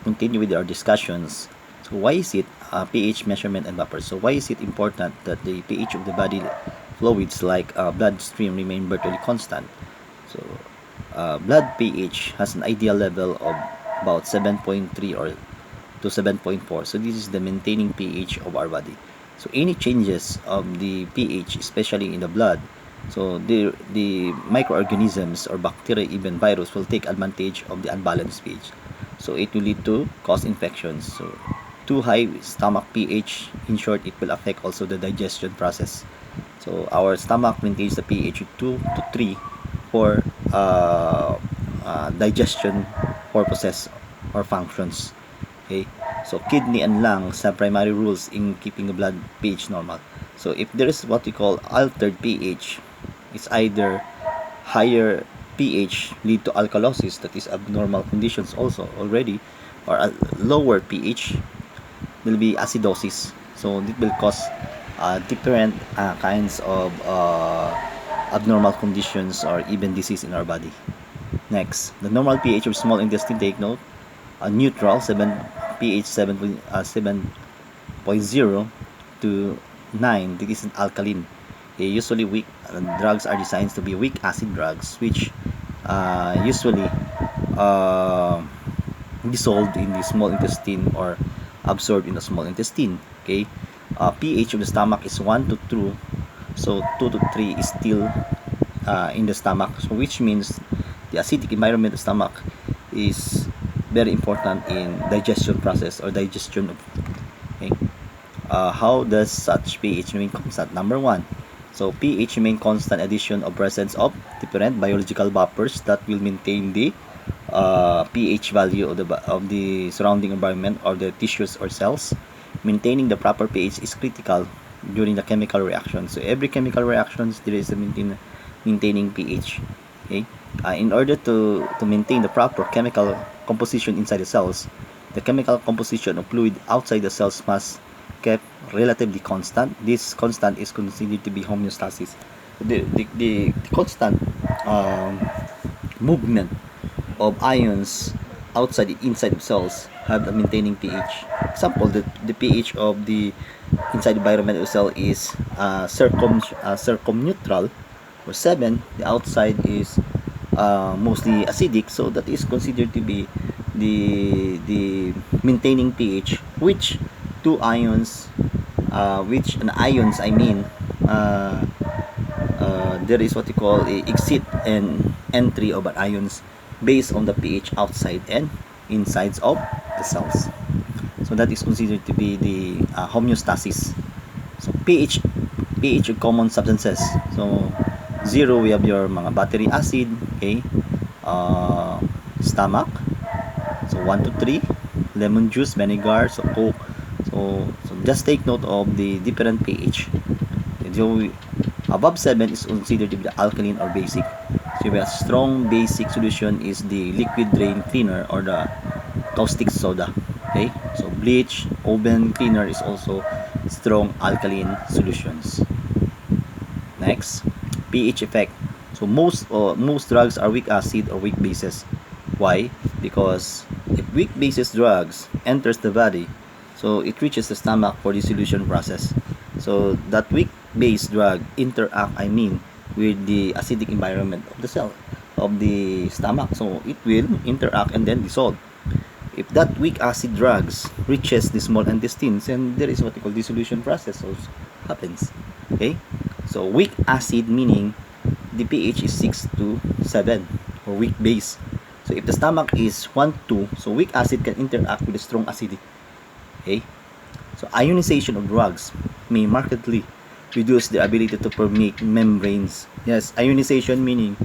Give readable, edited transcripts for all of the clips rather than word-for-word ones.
continue with our discussions. So why is it pH measurement and buffer? So why is it important that the pH of the body fluids like bloodstream remain virtually constant? So blood pH has an ideal level of about 7.3 or to 7.4. So this is the maintaining pH of our body. So any changes of the pH, especially in the blood, so the microorganisms or bacteria, even virus, will take advantage of the unbalanced pH. So it will lead to cause infections. So too high stomach pH, in short, it will affect also the digestion process. So our stomach maintains the pH 2 to 3 for digestion purposes or functions. Okay, so kidney and lungs have primary rules in keeping the blood pH normal. So if there is what we call altered pH, it's either higher pH lead to alkalosis, that is abnormal conditions also already, or a lower pH will be acidosis. So it will cause different kinds of abnormal conditions or even disease in our body. Next, the normal pH of small intestine, take note, neutral 7 pH 7.0 to 9. This is an alkaline. Usually weak drugs are designed to be weak acid drugs, which usually dissolved in the small intestine or absorbed in the small intestine. Okay, pH of the stomach is 1 to 2, so 2 to 3 is still in the stomach, so which means the acidic environment of the stomach is very important in digestion process or digestion of food. Okay, how does such pH remain constant? Number one, so pH remain constant addition of presence of different biological buffers that will maintain the pH value of the surrounding environment or the tissues or cells. Maintaining the proper pH is critical during the chemical reaction. So every chemical reactions there is a maintaining pH. Okay, in order to maintain the proper chemical composition inside the cells, the chemical composition of fluid outside the cells must kept relatively constant. This constant is considered to be homeostasis. The constant movement of ions outside and inside of cells have a maintaining pH. Example, the pH of the inside environment of the cell is circumneutral or 7. The outside is mostly acidic, so that is considered to be the maintaining pH, which two ions which an ions I mean there is what you call a exit and entry of an ions based on the pH outside and insides of the cells. So that is considered to be the homeostasis. So pH of common substances. So 0 we have your mga battery acid, okay, stomach. So 1 to 3 lemon juice, vinegar, so coke. So just take note of the different pH. So above 7 is considered to be the alkaline or basic. So we have strong basic solution is the liquid drain cleaner or the caustic soda. Okay, so bleach, oven cleaner is also strong alkaline solutions. Next, pH effect. So most drugs are weak acid or weak bases. Why? Because if weak basis drugs enters the body, so it reaches the stomach for dissolution process. So that weak base drug interact, I mean, with the acidic environment of the cell of the stomach, so it will interact and then dissolve. If that weak acid drugs reaches the small intestines, and there is what we call dissolution process also happens. Okay, so weak acid meaning the pH is 6 to 7 or weak base. So if the stomach is 1 2, so weak acid can interact with the strong acidic. Okay, so ionization of drugs may markedly reduce the ability to permeate membranes. Yes, ionization meaning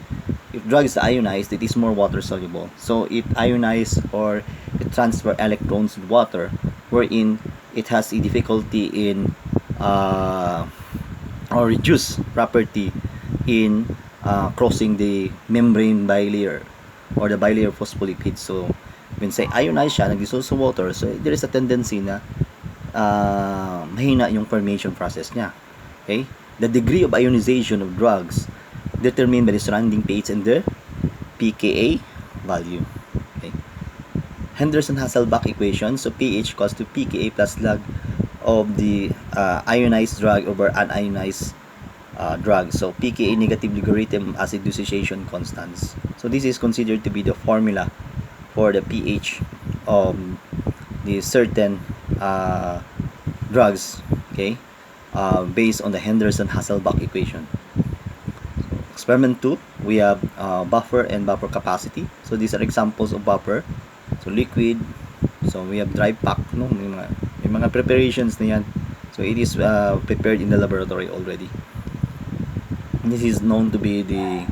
if drug is ionized, it is more water soluble. So it ionize or it transfer electrons with water, wherein it has a difficulty in or reduce property in crossing the membrane bilayer or the bilayer phospholipid. So when say ionize siya, nag-dissolve sa water, so there is a tendency na mahina yung formation process niya. Okay, the degree of ionization of drugs determined by the surrounding pH and the pKa value. Okay, Henderson-Hasselbalch equation. So pH equals to pKa plus log of the ionized drug over unionized drug. So pKa negative logarithm acid dissociation constants. So this is considered to be the formula for the pH of the certain drugs, okay, based on the Henderson-Hasselbalch equation. Experiment 2, we have buffer and buffer capacity. So these are examples of buffer. So liquid, so we have dry pack, no? May mga preparations na yan. So it is prepared in the laboratory already. This is known to be the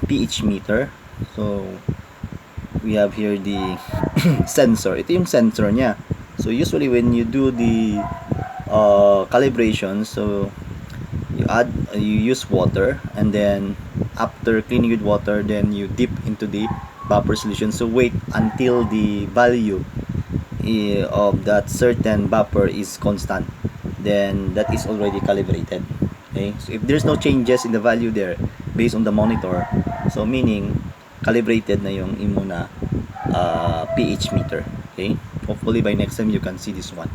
pH meter. So we have here the sensor. Ito yung sensor niya. So usually when you do the calibration, so you use water, and then after cleaning with water, then you dip into the buffer solution. So wait until the value of that certain buffer is constant, then that is already calibrated. Okay, so if there's no changes in the value there based on the monitor, so meaning calibrated na yung imuna pH meter. Okay, hopefully by next time you can see this one.